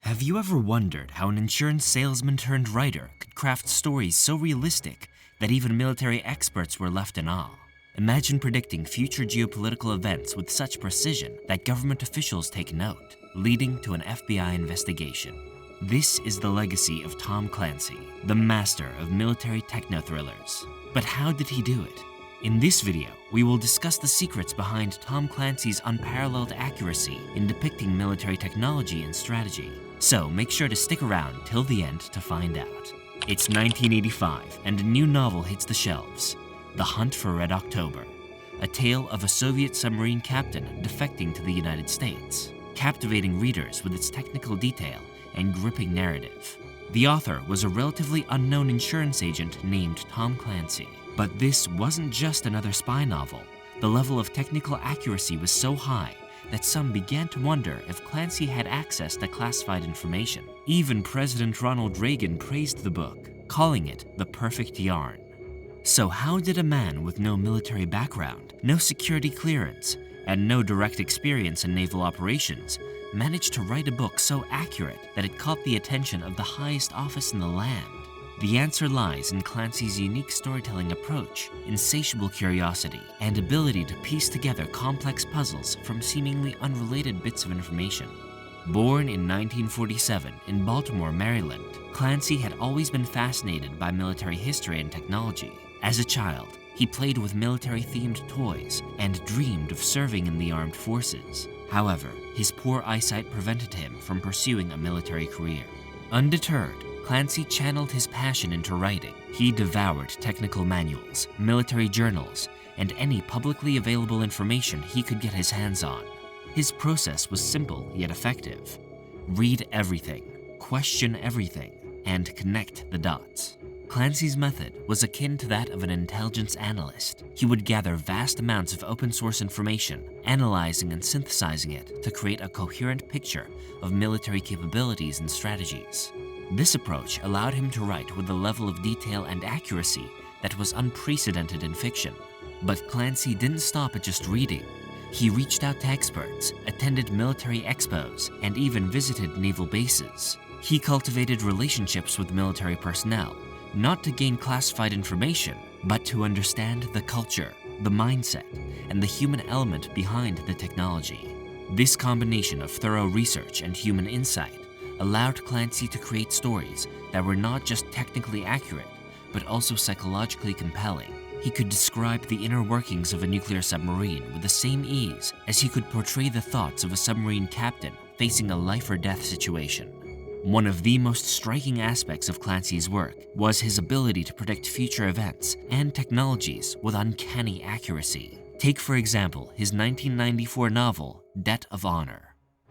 Have you ever wondered how an insurance salesman turned writer could craft stories so realistic that even military experts were left in awe? Imagine predicting future geopolitical events with such precision that government officials take note, leading to an FBI investigation. This is the legacy of Tom Clancy, the master of military techno-thrillers. But how did he do it? In this video, we will discuss the secrets behind Tom Clancy's unparalleled accuracy in depicting military technology and strategy. So make sure to stick around till the end to find out. It's 1985 and a new novel hits the shelves, The Hunt for Red October, a tale of a Soviet submarine captain defecting to the United States, captivating readers with its technical detail and gripping narrative. The author was a relatively unknown insurance agent named Tom Clancy. But this wasn't just another spy novel. The level of technical accuracy was so high that some began to wonder if Clancy had access to classified information. Even President Ronald Reagan praised the book, calling it the perfect yarn. So how did a man with no military background, no security clearance, and no direct experience in naval operations manage to write a book so accurate that it caught the attention of the highest office in the land? The answer lies in Clancy's unique storytelling approach, insatiable curiosity, and ability to piece together complex puzzles from seemingly unrelated bits of information. Born in 1947 in Baltimore, Maryland, Clancy had always been fascinated by military history and technology. As a child, he played with military-themed toys and dreamed of serving in the armed forces. However, his poor eyesight prevented him from pursuing a military career. Undeterred, Clancy channeled his passion into writing. He devoured technical manuals, military journals, and any publicly available information he could get his hands on. His process was simple yet effective. Read everything, question everything, and connect the dots. Clancy's method was akin to that of an intelligence analyst. He would gather vast amounts of open-source information, analyzing and synthesizing it to create a coherent picture of military capabilities and strategies. This approach allowed him to write with a level of detail and accuracy that was unprecedented in fiction. But Clancy didn't stop at just reading. He reached out to experts, attended military expos, and even visited naval bases. He cultivated relationships with military personnel, not to gain classified information, but to understand the culture, the mindset, and the human element behind the technology. This combination of thorough research and human insight allowed Clancy to create stories that were not just technically accurate, but also psychologically compelling. He could describe the inner workings of a nuclear submarine with the same ease as he could portray the thoughts of a submarine captain facing a life-or-death situation. One of the most striking aspects of Clancy's work was his ability to predict future events and technologies with uncanny accuracy. Take, for example, his 1994 novel, Debt of Honor.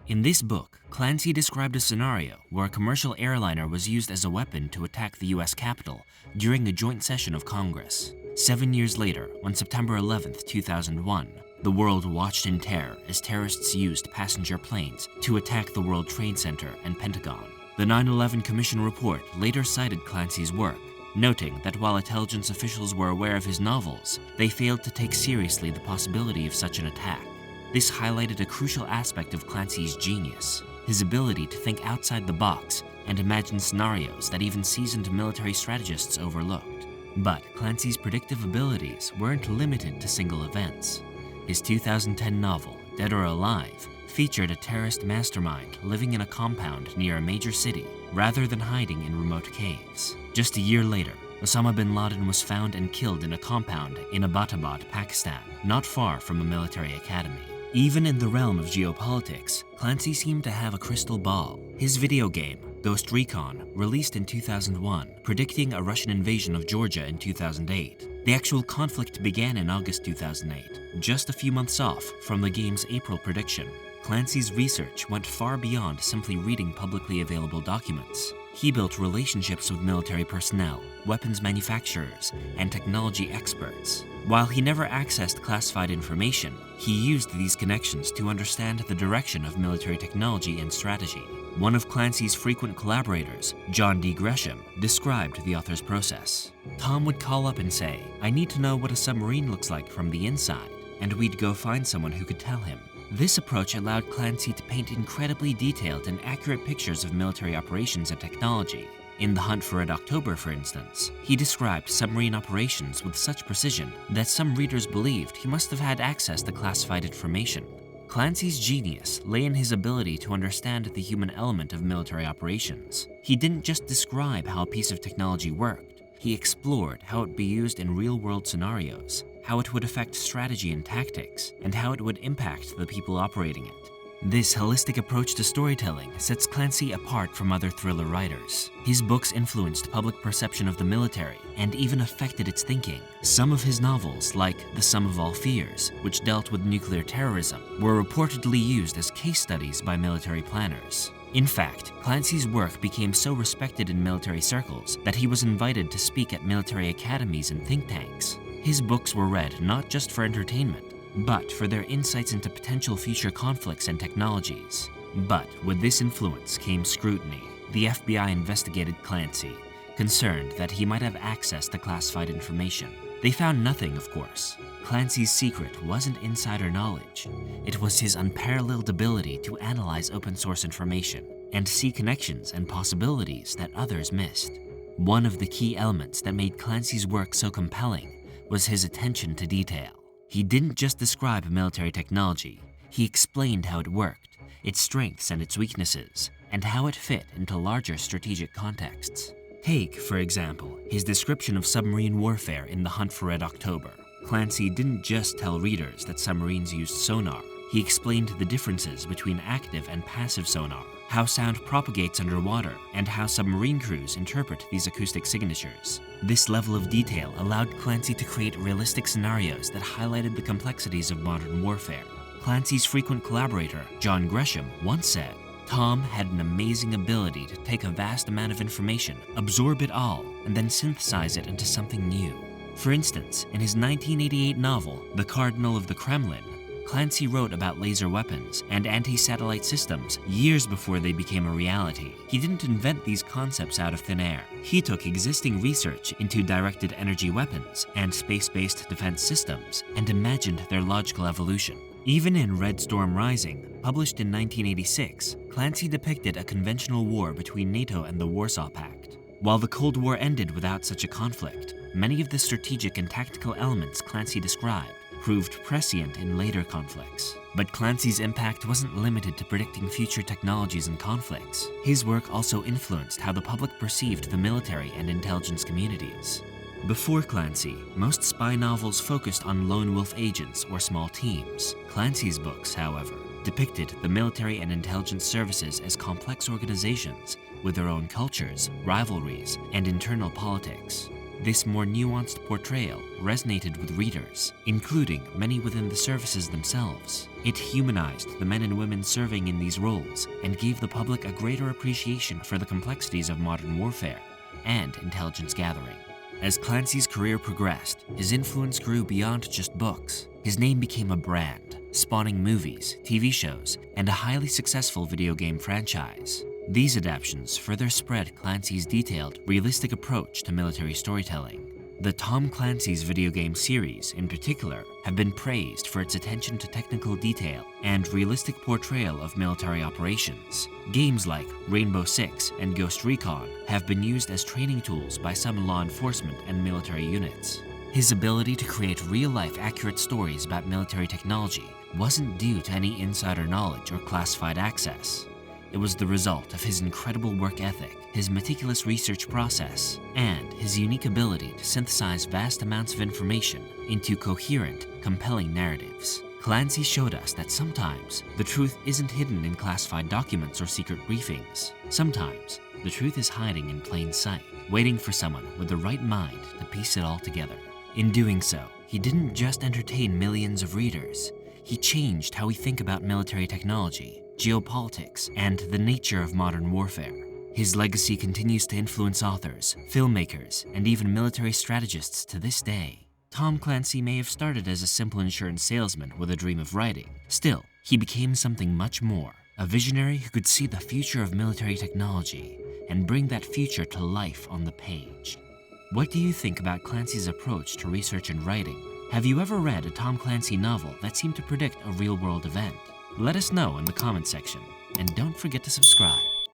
In this book, Clancy described a scenario where a commercial airliner was used as a weapon to attack the US Capitol during a joint session of Congress. 7 years later, on September 11, 2001, the world watched in terror as terrorists used passenger planes to attack the World Trade Center and Pentagon. The 9/11 Commission report later cited Clancy's work, noting that while intelligence officials were aware of his novels, they failed to take seriously the possibility of such an attack. This highlighted a crucial aspect of Clancy's genius, his ability to think outside the box and imagine scenarios that even seasoned military strategists overlooked. But Clancy's predictive abilities weren't limited to single events. His 2010 novel, Dead or Alive, featured a terrorist mastermind living in a compound near a major city rather than hiding in remote caves. Just a year later, Osama bin Laden was found and killed in a compound in Abbottabad, Pakistan, not far from a military academy. Even in the realm of geopolitics, Clancy seemed to have a crystal ball. His video game, Ghost Recon, released in 2001, predicting a Russian invasion of Georgia in 2008. The actual conflict began in August 2008, just a few months off from the game's April prediction. Clancy's research went far beyond simply reading publicly available documents. He built relationships with military personnel, weapons manufacturers, and technology experts. While he never accessed classified information, he used these connections to understand the direction of military technology and strategy. One of Clancy's frequent collaborators, John D. Gresham, described the author's process. Tom would call up and say, "I need to know what a submarine looks like from the inside," and we'd go find someone who could tell him. This approach allowed Clancy to paint incredibly detailed and accurate pictures of military operations and technology. In The Hunt for Red October, for instance, he described submarine operations with such precision that some readers believed he must have had access to classified information. Clancy's genius lay in his ability to understand the human element of military operations. He didn't just describe how a piece of technology worked, he explored how it would be used in real-world scenarios, how it would affect strategy and tactics, and how it would impact the people operating it. This holistic approach to storytelling sets Clancy apart from other thriller writers. His books influenced public perception of the military and even affected its thinking. Some of his novels, like The Sum of All Fears, which dealt with nuclear terrorism, were reportedly used as case studies by military planners. In fact, Clancy's work became so respected in military circles that he was invited to speak at military academies and think tanks. His books were read not just for entertainment, but for their insights into potential future conflicts and technologies. But with this influence came scrutiny. The FBI investigated Clancy, concerned that he might have access to classified information. They found nothing, of course. Clancy's secret wasn't insider knowledge. It was his unparalleled ability to analyze open-source information and see connections and possibilities that others missed. One of the key elements that made Clancy's work so compelling was his attention to detail. He didn't just describe military technology, he explained how it worked, its strengths and its weaknesses, and how it fit into larger strategic contexts. Take, for example, his description of submarine warfare in The Hunt for Red October. Clancy didn't just tell readers that submarines used sonar, he explained the differences between active and passive sonar, how sound propagates underwater, and how submarine crews interpret these acoustic signatures. This level of detail allowed Clancy to create realistic scenarios that highlighted the complexities of modern warfare. Clancy's frequent collaborator, John Gresham, once said, "Tom had an amazing ability to take a vast amount of information, absorb it all, and then synthesize it into something new." For instance, in his 1988 novel, The Cardinal of the Kremlin, Clancy wrote about laser weapons and anti-satellite systems years before they became a reality. He didn't invent these concepts out of thin air. He took existing research into directed energy weapons and space-based defense systems and imagined their logical evolution. Even in Red Storm Rising, published in 1986, Clancy depicted a conventional war between NATO and the Warsaw Pact. While the Cold War ended without such a conflict, many of the strategic and tactical elements Clancy described proved prescient in later conflicts. But Clancy's impact wasn't limited to predicting future technologies and conflicts. His work also influenced how the public perceived the military and intelligence communities. Before Clancy, most spy novels focused on lone wolf agents or small teams. Clancy's books, however, depicted the military and intelligence services as complex organizations with their own cultures, rivalries, and internal politics. This more nuanced portrayal resonated with readers, including many within the services themselves. It humanized the men and women serving in these roles and gave the public a greater appreciation for the complexities of modern warfare and intelligence gathering. As Clancy's career progressed, his influence grew beyond just books. His name became a brand, spawning movies, TV shows, and a highly successful video game franchise. These adaptations further spread Clancy's detailed, realistic approach to military storytelling. The Tom Clancy's video game series, in particular, have been praised for its attention to technical detail and realistic portrayal of military operations. Games like Rainbow Six and Ghost Recon have been used as training tools by some law enforcement and military units. His ability to create real-life accurate stories about military technology wasn't due to any insider knowledge or classified access. It was the result of his incredible work ethic, his meticulous research process, and his unique ability to synthesize vast amounts of information into coherent, compelling narratives. Clancy showed us that sometimes the truth isn't hidden in classified documents or secret briefings. Sometimes the truth is hiding in plain sight, waiting for someone with the right mind to piece it all together. In doing so, he didn't just entertain millions of readers, he changed how we think about military technology, geopolitics, and the nature of modern warfare. His legacy continues to influence authors, filmmakers, and even military strategists to this day. Tom Clancy may have started as a simple insurance salesman with a dream of writing. Still, he became something much more, a visionary who could see the future of military technology and bring that future to life on the page. What do you think about Clancy's approach to research and writing? Have you ever read a Tom Clancy novel that seemed to predict a real-world event? Let us know in the comment section, and don't forget to subscribe.